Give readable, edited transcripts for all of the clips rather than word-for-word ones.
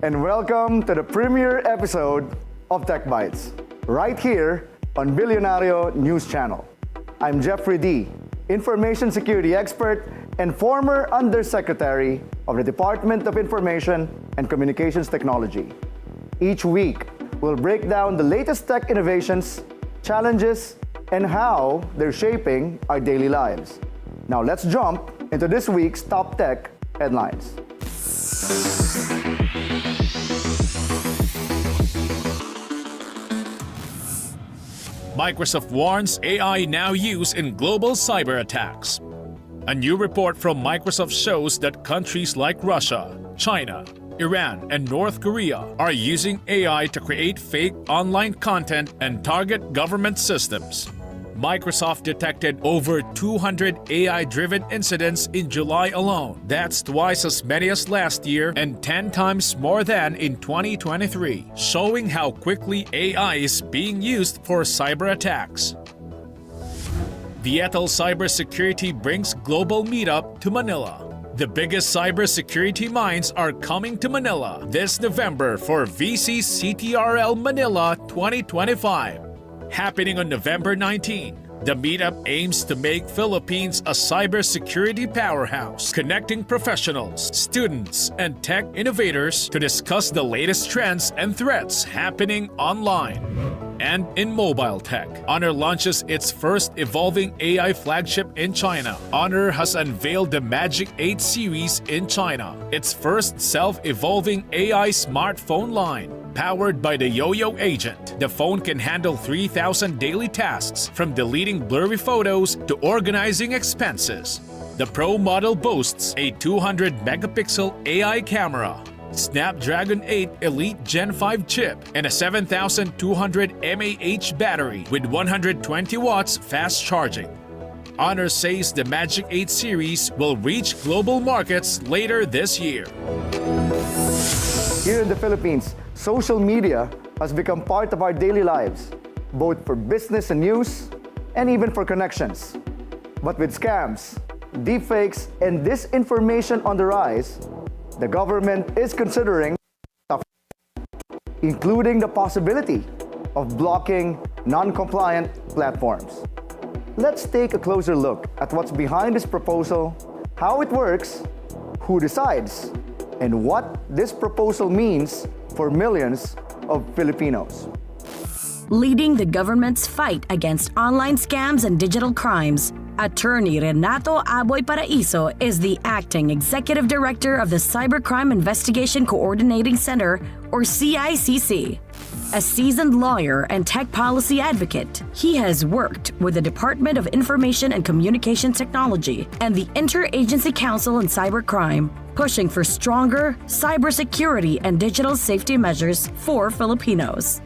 and welcome to the premiere episode of Tech Bytes, right here on Bilyonaryo News Channel. I'm Jeffrey D., information security expert and former Undersecretary of the Department of Information and Communications Technology. Each week, we'll break down the latest tech innovations, challenges, and how they're shaping our daily lives. Now let's jump into this week's top tech headlines. Microsoft warns AI now used in global cyber attacks. A new report from Microsoft shows that countries like Russia, China, Iran, and North Korea are using AI to create fake online content and target government systems. Microsoft detected over 200 AI-driven incidents in July alone. That's twice as many as last year and 10 times more than in 2023, showing how quickly AI is being used for cyber attacks. Viettel Cybersecurity brings global meetup to Manila. The biggest cybersecurity minds are coming to Manila this November for VCCTRL Manila 2025. Happening on November 19, the meetup aims to make Philippines a cybersecurity powerhouse, connecting professionals, students, and tech innovators to discuss the latest trends and threats happening online. And in mobile tech, Honor launches its first evolving AI flagship in China. Honor has unveiled the Magic 8 series in China, its first self-evolving AI smartphone line. Powered by the Yo-Yo Agent, the phone can handle 3,000 daily tasks, from deleting blurry photos to organizing expenses. The Pro model boasts a 200-megapixel AI camera, Snapdragon 8 Elite Gen 5 chip, and a 7,200 mAh battery with 120 watts fast charging. Honor says the Magic 8 series will reach global markets later this year. Here in the Philippines, social media has become part of our daily lives, both for business and news, and even for connections. But with scams, deepfakes, and disinformation on the rise, the government is considering, including the possibility of blocking non-compliant platforms. Let's take a closer look at what's behind this proposal, how it works, who decides, and what this proposal means for millions of Filipinos. Leading the government's fight against online scams and digital crimes, Attorney Renato Aboy Paraiso is the acting executive director of the Cybercrime Investigation Coordinating Center, or CICC. A seasoned lawyer and tech policy advocate, he has worked with the Department of Information and Communications Technology and the Interagency Council on Cybercrime, pushing for stronger cybersecurity and digital safety measures for Filipinos.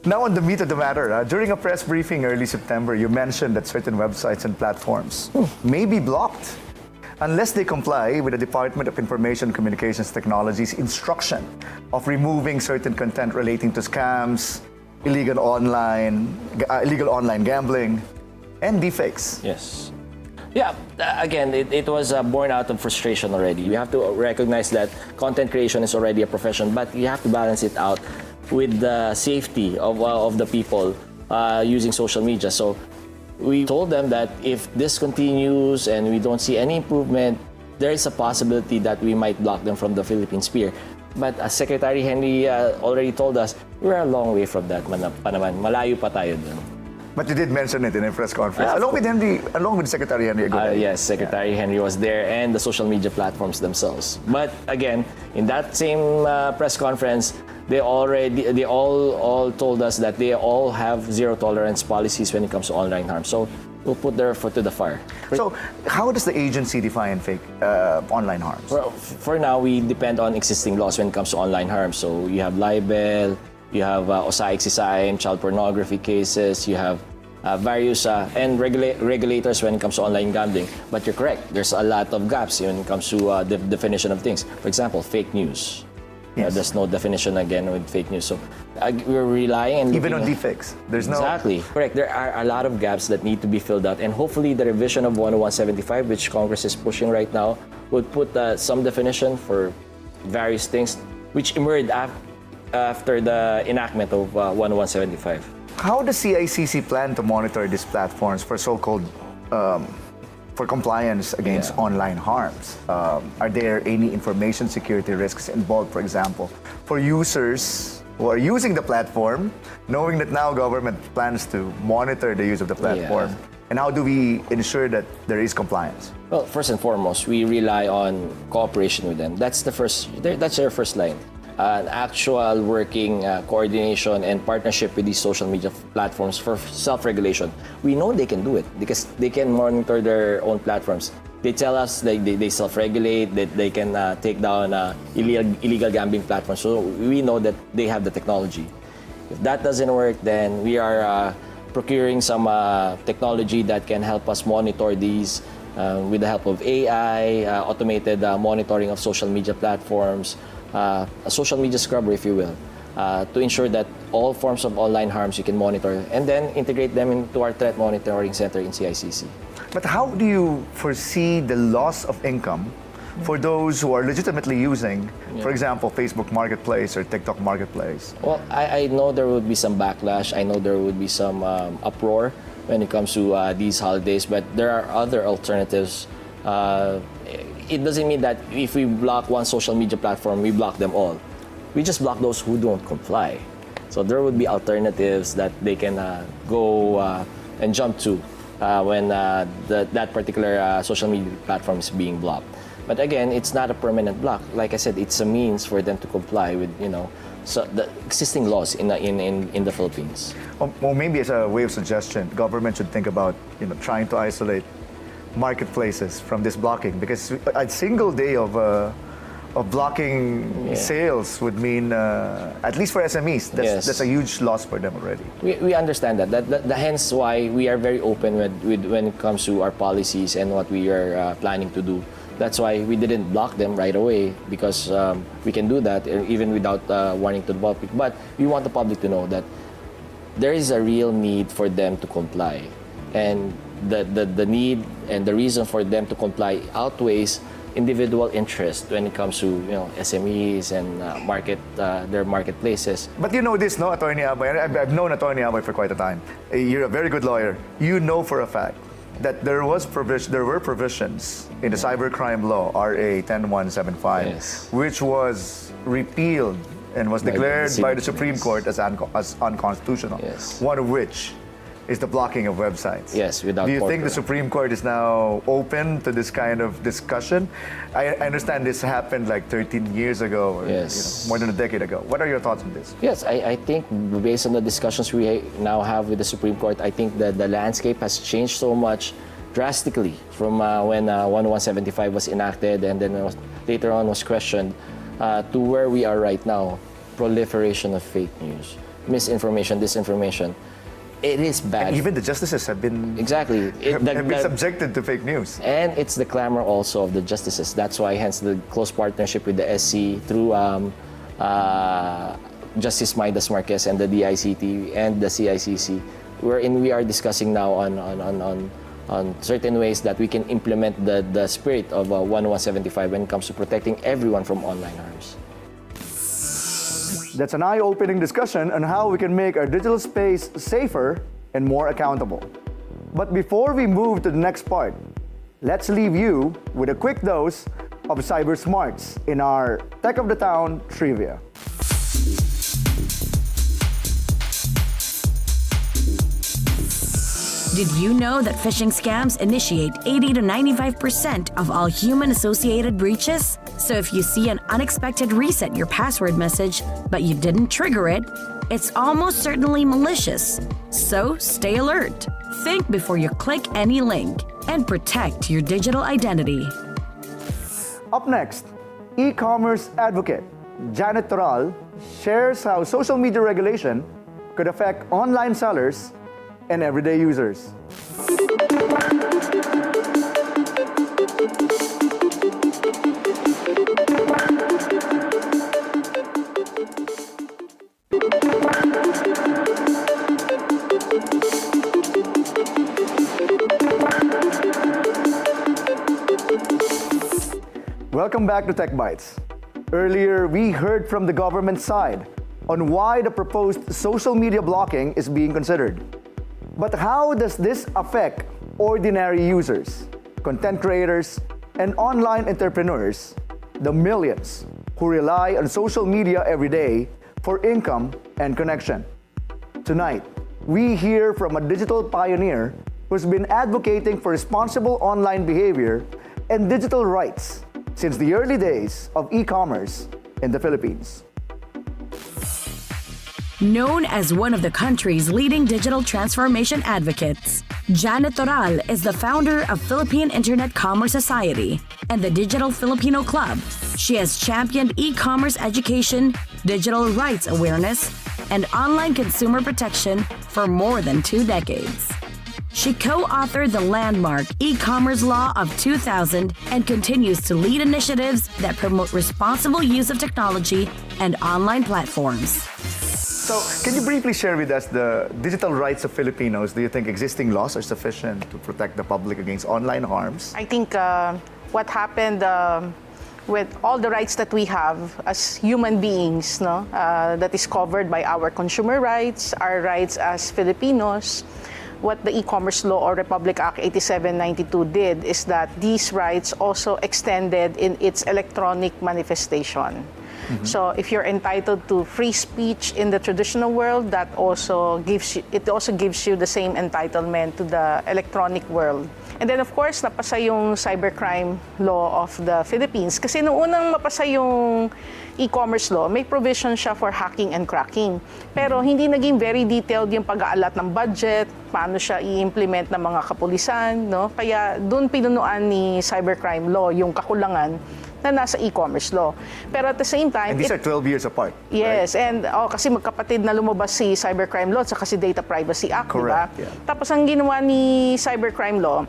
Now on the meat of the matter, during a press briefing early September, you mentioned that certain websites and platforms may be blocked unless they comply with the Department of Information and Communications Technology's instruction of removing certain content relating to scams, illegal online gambling, and deepfakes. Yes. Yeah, again, it was born out of frustration already. We have to recognize that content creation is already a profession, but you have to balance it out with the safety of the people using social media. So we told them that if this continues and we don't see any improvement, there is a possibility that we might block them from the Philippine sphere. But as Secretary Henry already told us, we're a long way from that pa naman. Malayo pa tayo dun. But you did mention it in a press conference, along with Secretary Henry. Yes, Secretary Henry was there, and the social media platforms themselves. But again, in that same press conference, they all told us that they all have zero tolerance policies when it comes to online harm. So we'll put their foot to the fire. So how does the agency define fake online harms? Well, for now, we depend on existing laws when it comes to online harm. So you have libel, you have CICC, child pornography cases, you have various and regulators when it comes to online gambling. But you're correct, there's a lot of gaps when it comes to the definition of things. For example, fake news. Yes. There's no definition again with fake news. So we're relying and even on deepfakes. There's no exactly correct. There are a lot of gaps that need to be filled out, and hopefully the revision of 10175, which Congress is pushing right now, would put some definition for various things which emerged after the enactment of 1175. How does CICC plan to monitor these platforms for so-called for compliance against online harms? Are there any information security risks involved, for example, for users who are using the platform, knowing that now government plans to monitor the use of the platform? Yeah. And how do we ensure that there is compliance? Well, first and foremost, we rely on cooperation with them. That's their first line. An actual working coordination and partnership with these social media platforms for self-regulation. We know they can do it because they can monitor their own platforms. They tell us they self-regulate, that they can take down illegal gambling platforms. So we know that they have the technology. If that doesn't work, then we are procuring some technology that can help us monitor these with the help of AI, automated monitoring of social media platforms, a social media scrubber, if you will, to ensure that all forms of online harms you can monitor and then integrate them into our threat monitoring center in CICC. But how do you foresee the loss of income for those who are legitimately using, for example, Facebook Marketplace or TikTok Marketplace? Well, I know there would be some backlash. I know there would be some uproar when it comes to these holidays, but there are other alternatives. It doesn't mean that if we block one social media platform, we block them all. We just block those who don't comply. So there would be alternatives that they can go and jump to when that particular social media platform is being blocked. But again, it's not a permanent block. Like I said, it's a means for them to comply with, so the existing laws in the Philippines. Well, maybe as a way of suggestion, government should think about, trying to isolate marketplaces from this blocking, because a single day of blocking sales would mean, at least for SMEs, that's a huge loss for them already. We understand that. Hence why we are very open with when it comes to our policies and what we are planning to do. That's why we didn't block them right away, because we can do that even without warning to the public. But we want the public to know that there is a real need for them to comply, and the need and the reason for them to comply outweighs individual interest when it comes to SMEs and their marketplaces. But you know this, no, Attorney Aboy? I've known Attorney Aboy for quite a time. You're a very good lawyer. You know for a fact that there were provisions in the cybercrime law, RA 10175, which was repealed and was declared by the Supreme Court as unconstitutional. One of which is the blocking of websites. Yes, without. Do you think the Supreme Court is now open to this kind of discussion? I understand this happened like 13 years ago, or more than a decade ago. What are your thoughts on this? Yes, I think based on the discussions we now have with the Supreme Court, I think that the landscape has changed so much drastically from when 1175 was enacted and then later on was questioned to where we are right now. Proliferation of fake news, misinformation, disinformation. It is bad. And even the justices have been subjected to fake news. And it's the clamor also of the justices. That's why, hence, the close partnership with the SC through Justice Midas Marquez and the DICT and the CICC, wherein we are discussing now on certain ways that we can implement the spirit of 1175 when it comes to protecting everyone from online harms. That's an eye-opening discussion on how we can make our digital space safer and more accountable. But before we move to the next part, let's leave you with a quick dose of cyber smarts in our Tech of the Town trivia. Did you know that phishing scams initiate 80 to 95% of all human-associated breaches? So if you see an unexpected reset your password message, but you didn't trigger it, it's almost certainly malicious. So stay alert. Think before you click any link and protect your digital identity. Up next, e-commerce advocate Janette Toral shares how social media regulation could affect online sellers and everyday users. Welcome back to Tech Bytes. Earlier, we heard from the government side on why the proposed social media blocking is being considered. But how does this affect ordinary users, content creators, and online entrepreneurs, the millions who rely on social media every day for income and connection? Tonight, we hear from a digital pioneer who's been advocating for responsible online behavior and digital rights since the early days of e-commerce in the Philippines. Known as one of the country's leading digital transformation advocates, Janette Toral is the founder of Philippine Internet Commerce Society and the Digital Filipino Club. She has championed e-commerce education, digital rights awareness, and online consumer protection for more than 2 decades. She co-authored the landmark e-commerce law of 2000 and continues to lead initiatives that promote responsible use of technology and online platforms. So, can you briefly share with us the digital rights of Filipinos? Do you think existing laws are sufficient to protect the public against online harms? I think what happened with all the rights that we have as human beings, no, that is covered by our consumer rights, our rights as Filipinos, what the e-commerce law or Republic Act 8792 did is that these rights also extended in its electronic manifestation. Mm-hmm. So if you're entitled to free speech in the traditional world, that also gives you the same entitlement to the electronic world. And then of course, napasa yung cybercrime law of the Philippines. Kasi noong unang mapasa yung e-commerce law, may provision siya for hacking and cracking. Pero hindi naging very detailed yung pag-aalat ng budget, paano siya i-implement ng mga kapulisan, no? Kaya doon pinunuan ni cybercrime law yung kakulangan na nasa e-commerce law. Pero at the same time... And these are 12 years apart. Yes, right? and kasi magkapatid na lumabas si Cybercrime Law at si Data Privacy Act, di ba? Yeah. Tapos ang ginawa ni Cybercrime Law,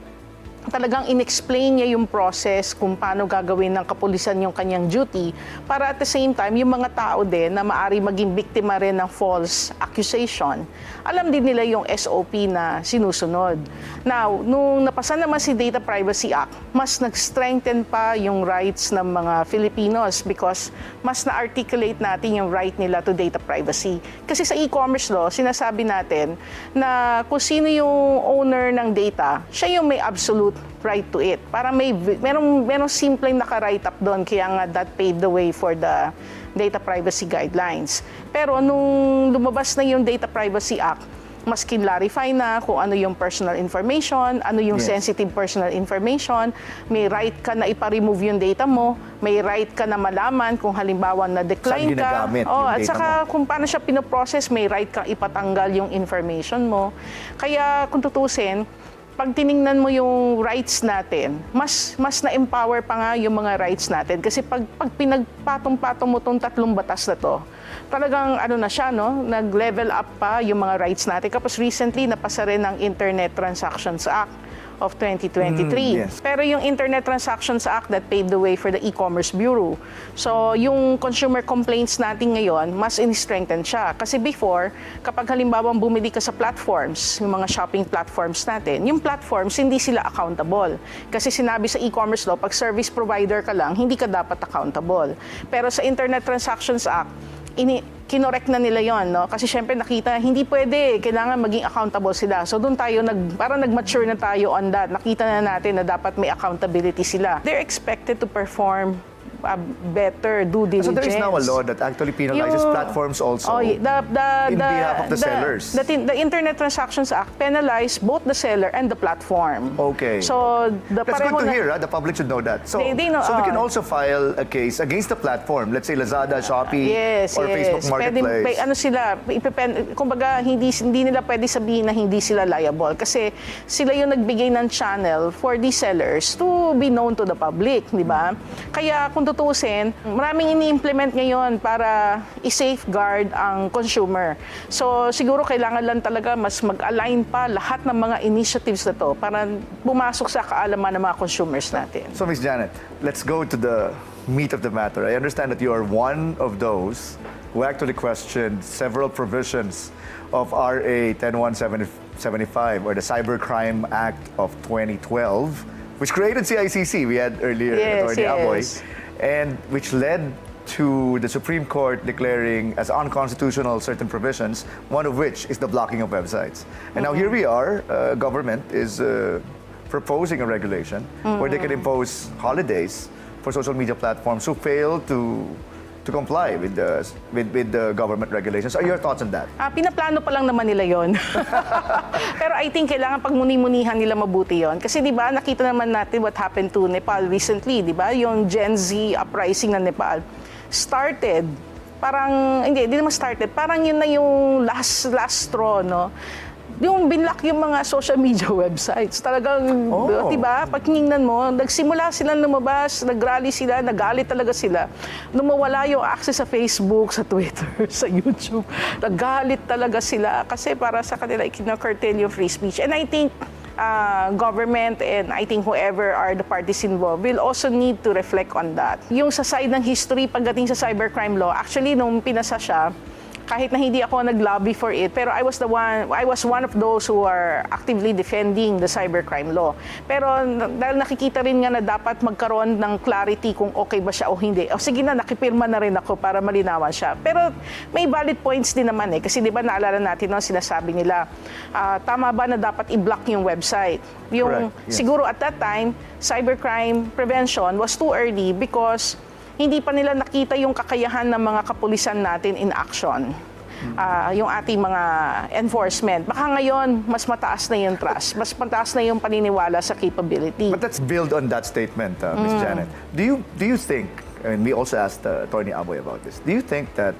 talagang in-explain niya yung process kung paano gagawin ng kapulisan yung kanyang duty para at the same time, yung mga tao din na maari maging biktima rin ng false accusation, alam din nila yung SOP na sinusunod. Now, nung napasa naman si Data Privacy Act, mas nag-strengthen pa yung rights ng mga Filipinos because mas na-articulate natin yung right nila to data privacy. Kasi sa e-commerce law, sinasabi natin na kung sino yung owner ng data, siya yung may absolute right to it. Para merong simpleng naka-write up doon, kaya nga that paved the way for the data privacy guidelines. Pero nung lumabas na yung Data Privacy Act, mas kinlarify na kung ano yung personal information, ano yung sensitive personal information, may right ka na ipa-remove yung data mo, may right ka na malaman kung halimbawa na decline ka. At saka kung paano siya pinoprocess, may right kang ipatanggal yung information mo. Kaya kung tutusin, pag tiningnan mo yung rights natin, mas na-empower pa nga yung mga rights natin. Kasi pag pinagpatong-patong mo itong 3 batas na to, talagang na siya, no? Nag-level up pa yung mga rights natin. Kapag recently, napasa rin ang Internet Transactions Act of 2023. Yes. Pero yung Internet Transactions Act that paved the way for the E-commerce Bureau. So, yung consumer complaints natin ngayon, mas in-strengthen siya. Kasi before, kapag halimbawa bumili ka sa platforms, yung mga shopping platforms natin, yung platforms, hindi sila accountable. Kasi sinabi sa e-commerce law, pag service provider ka lang, hindi ka dapat accountable. Pero sa Internet Transactions Act, kinorek na nila yon, no? Kasi syempre nakita, hindi pwede, kailangan maging accountable sila. So doon tayo, parang nag-mature na tayo on that. Nakita na natin na dapat may accountability sila. They're expected to perform better due diligence. So there is now a law that actually penalizes platforms also in behalf of the sellers. The Internet Transactions Act penalized both the seller and the platform. Okay. So that's good to hear. The public should know that. So, they know, so we can also file a case against the platform. Let's say Lazada, Shopee, or Facebook Marketplace. Kumbaga, hindi nila pwede sabihin na hindi sila liable kasi sila yung nagbigay ng channel for these sellers to be known to the public, di ba? Kaya kung tutusin, maraming ini-implement ngayon para i-safeguard ang consumer. So siguro kailangan lang talaga mas mag-align pa lahat ng mga initiatives na to para pumasok sa kaalaman ng mga consumers natin. So Ms. Janet, let's go to the meat of the matter. I understand that you are one of those who actually questioned several provisions of RA 10175 or the Cybercrime Act of 2012, which created CICC. We had earlier Attorney Aboy. And which led to the Supreme Court declaring as unconstitutional certain provisions, one of which is the blocking of websites. And now here we are, government is proposing a regulation where they can impose holidays for social media platforms who fail to comply with the government regulations. Are your thoughts on that? Pinaplano pa lang naman nila yon. Pero I think kailangan pagmuni-munihan nila mabuti yon. Kasi di ba nakita naman natin what happened to Nepal recently, di ba? Yung Gen Z uprising ng Nepal started, parang, hindi naman started, parang yun na yung last straw, no? Yung binlock yung mga social media websites. Talagang, diba, pagkingnan mo, nagsimula sila lumabas, nagrally sila, nagalit talaga sila. Nung mawala yung access sa Facebook, sa Twitter, sa YouTube, nagalit talaga sila kasi para sa kanila, ikinocurtail yung free speech. And I think government and I think whoever are the parties involved will also need to reflect on that. Yung sa side ng history pagdating sa cybercrime law, actually, nung pinasa siya, kahit na hindi ako nag-lobby for it, pero I was one of those who are actively defending the cybercrime law. Pero dahil nakikita rin nga na dapat magkaroon ng clarity kung okay ba siya o hindi. O sige na, nakipirma na rin ako para malinawan siya. Pero may valid points din naman kasi di ba naalala natin no, sinasabi nila, tama ba na dapat i-block yung website? Yung Correct, yes. Siguro at that time, cybercrime prevention was too early because hindi pa nila nakita yung kakayahan ng mga kapulisan natin in action. Yung ating mga enforcement. Baka ngayon, mas mataas na yung trust, mas mataas na yung paniniwala sa capability. But let's build on that statement, Ms. Janet. Do you think, I mean, we also asked Attorney Aboy about this, do you think that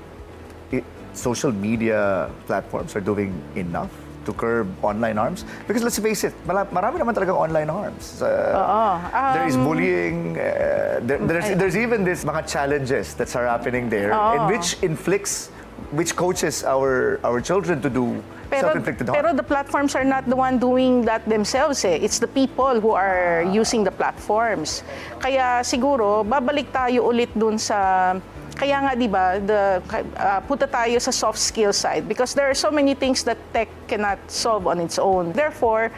social media platforms are doing enough to curb online harms? Because let's face it, marami naman talagang online harms. There is bullying, there's even this mga challenges that are happening there, and which coaches our children to do self-inflicted harm. Pero the platforms are not the one doing that themselves. It's the people who are using the platforms. Kaya siguro, babalik tayo ulit dun sa... Kaya nga, di ba, punta tayo sa soft skill side because there are so many things that tech cannot solve on its own. Therefore,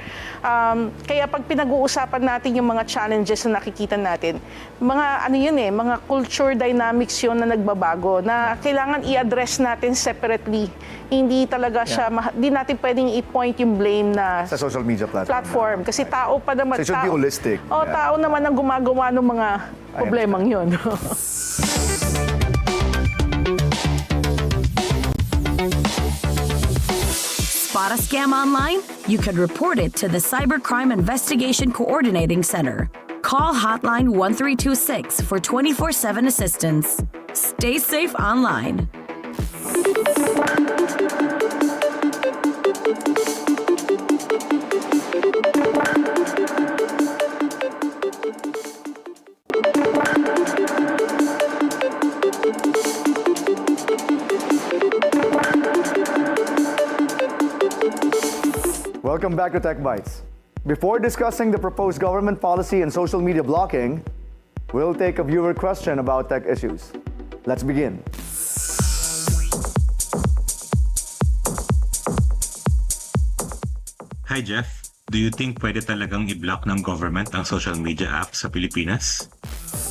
kaya pag pinag-uusapan natin yung mga challenges na nakikita natin, mga culture dynamics yun na nagbabago na kailangan i-address natin separately. Hindi talaga siya, di natin pwedeng i-point yung blame na sa social media platform. Kasi tao pa naman. So it should be holistic. Tao naman ang gumagawa ng mga problemang yun. Spot a scam online? You can report it to the Cybercrime Investigation Coordinating Center. Call Hotline 1326 for 24/7 assistance. Stay safe online. Welcome back to Tech Bytes. Before discussing the proposed government policy and social media blocking, we'll take a viewer question about tech issues. Let's begin. Hi Jeff, do you think pwede talagang i-block ng government ang social media apps sa Pilipinas?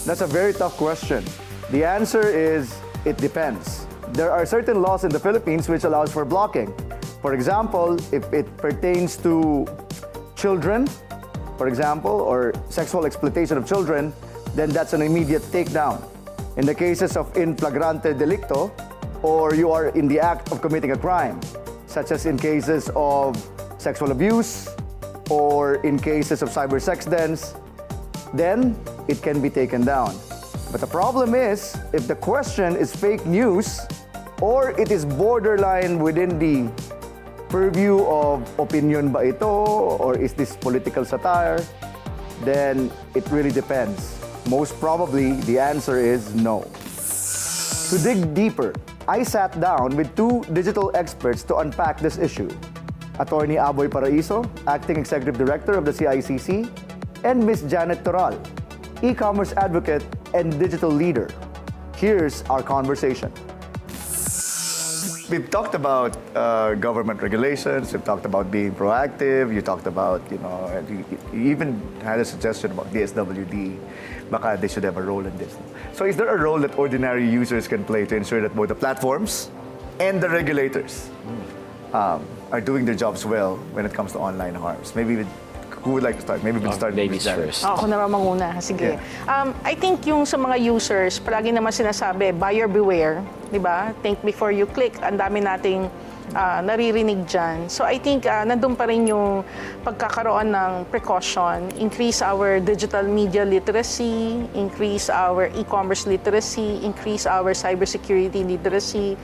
That's a very tough question. The answer is, it depends. There are certain laws in the Philippines which allows for blocking. For example, if it pertains to children, for example, or sexual exploitation of children, then that's an immediate takedown. In the cases of in flagrante delicto, or you are in the act of committing a crime, such as in cases of sexual abuse, or in cases of cyber sex dens, then it can be taken down. But the problem is, if the question is fake news, or it is borderline within the purview of opinion ba ito, or is this political satire, then it really depends. Most probably, the answer is no. To dig deeper, I sat down with two digital experts to unpack this issue. Attorney Aboy Paraiso, Acting Executive Director of the CICC, and Ms. Janette Toral, e-commerce advocate and digital leader. Here's our conversation. We've talked about government regulations, we've talked about being proactive, you talked about, you even had a suggestion about DSWD. baka they should have a role in this. So is there a role that ordinary users can play to ensure that both the platforms and the regulators are doing their jobs well when it comes to online harms? Maybe who would like to start? Maybe we can start with Ladies Janette. first. Ako na naman muna. Sige. I think yung sa mga users, palagi naman sinasabi, buyer beware. Diba? Think before you click. Ang dami nating naririnig dyan. So I think nandun pa rin yung pagkakaroon ng precaution, increase our digital media literacy, increase our e-commerce literacy, increase our cybersecurity literacy.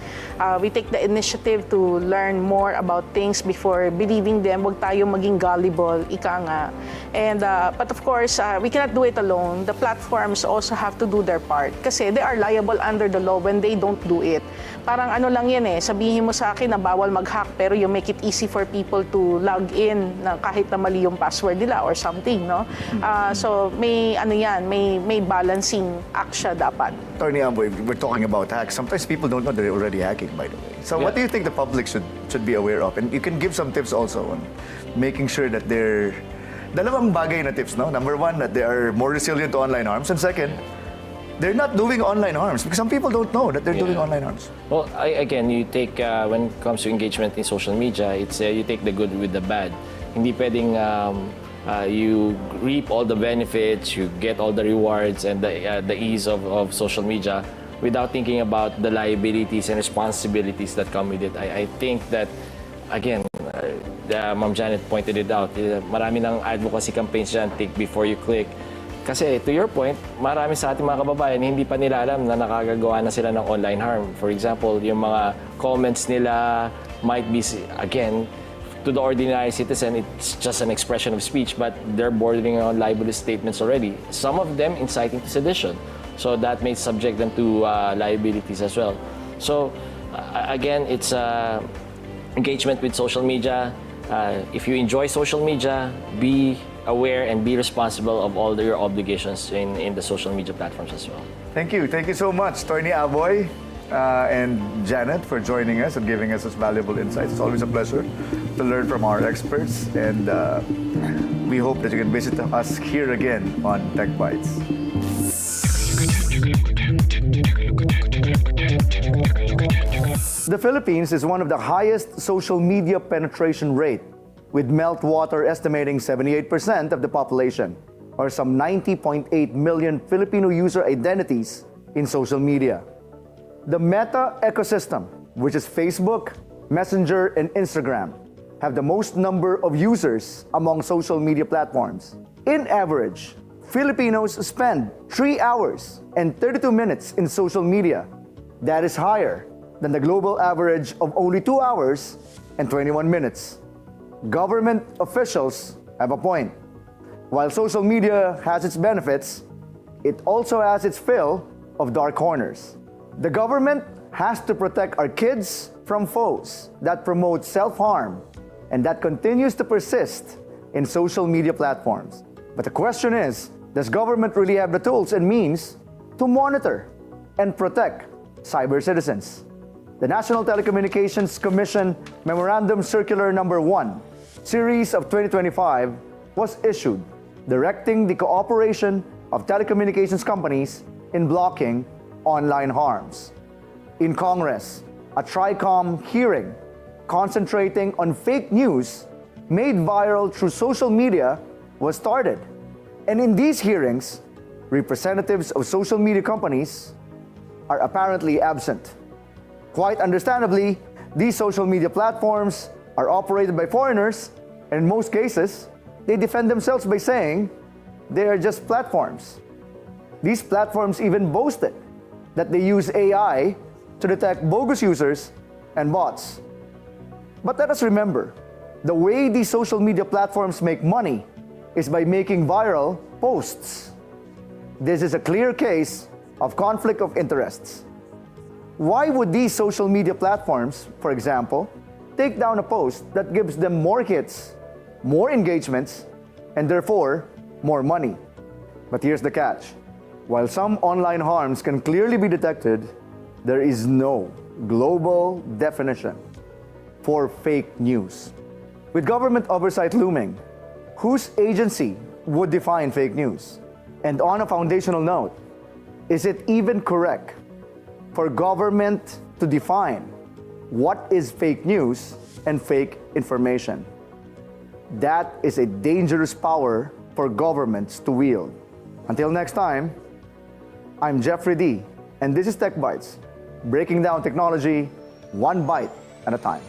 We take the initiative to learn more about things before believing them. Huwag tayo maging gullible, ika nga. And, but of course, we cannot do it alone. The platforms also have to do their part kasi they are liable under the law when they don't do it. Parang ano lang yan sabihin mo sa akin na bawal mag-hack pero you make it easy for people to log in na kahit na mali yung password nila or something, no? So may ano yan, may balancing act siya dapat. Attorney Aboy, we're talking about hacks. Sometimes people don't know they're already hacking, by the way. So what do you think the public should be aware of? And you can give some tips also on making sure that they're dalawang bagay na tips, no? Number one, that they are more resilient to online harms. And second, they're not doing online harms because some people don't know that they're doing online harms. Well, again, you take, when it comes to engagement in social media, it's you take the good with the bad. Hindi pwedeng you reap all the benefits, you get all the rewards and the ease of social media without thinking about the liabilities and responsibilities that come with it. I think that, again, Ma'am Janette pointed it out, marami ng advocacy campaigns dyan, think before you click. Kasi to your point, marami sa ating mga kababayan hindi pa nila alam na nakakagawa na sila ng online harm. For example, yung mga comments nila might be, again, to the ordinary citizen, it's just an expression of speech, but they're bordering on libelous statements already. Some of them inciting to sedition. So that may subject them to liabilities as well. So again, it's engagement with social media. If you enjoy social media, be aware and be responsible of all your obligations in the social media platforms as well. Thank you. Thank you so much, Attorney Aboy and Janette, for joining us and giving us such valuable insights. It's always a pleasure to learn from our experts, and we hope that you can visit us here again on Tech Bytes. The Philippines is one of the highest social media penetration rate, with Meltwater estimating 78% of the population, or some 90.8 million Filipino user identities in social media. The Meta ecosystem, which is Facebook, Messenger, and Instagram, have the most number of users among social media platforms. In average, Filipinos spend 3 hours and 32 minutes in social media. That is higher than the global average of only 2 hours and 21 minutes. Government officials have a point. While social media has its benefits, it also has its fill of dark corners. The government has to protect our kids from foes that promote self-harm and that continues to persist in social media platforms. But the question is, does government really have the tools and means to monitor and protect cyber citizens? The National Telecommunications Commission Memorandum Circular Number 1, Series of 2025, was issued, directing the cooperation of telecommunications companies in blocking online harms. In Congress, a TRICOM hearing concentrating on fake news made viral through social media was started. And in these hearings, representatives of social media companies are apparently absent. Quite understandably, these social media platforms are operated by foreigners, and in most cases, they defend themselves by saying they are just platforms. These platforms even boasted that they use AI to detect bogus users and bots. But let us remember, the way these social media platforms make money is by making viral posts. This is a clear case of conflict of interests. Why would these social media platforms, for example, take down a post that gives them more hits, more engagements, and therefore more money? But here's the catch. While some online harms can clearly be detected, there is no global definition for fake news. With government oversight looming, whose agency would define fake news? And on a foundational note, is it even correct for government to define what is fake news and fake information? That is a dangerous power for governments to wield. Until next time, I'm Jeffrey D, and this is Tech Bytes, breaking down technology one byte at a time.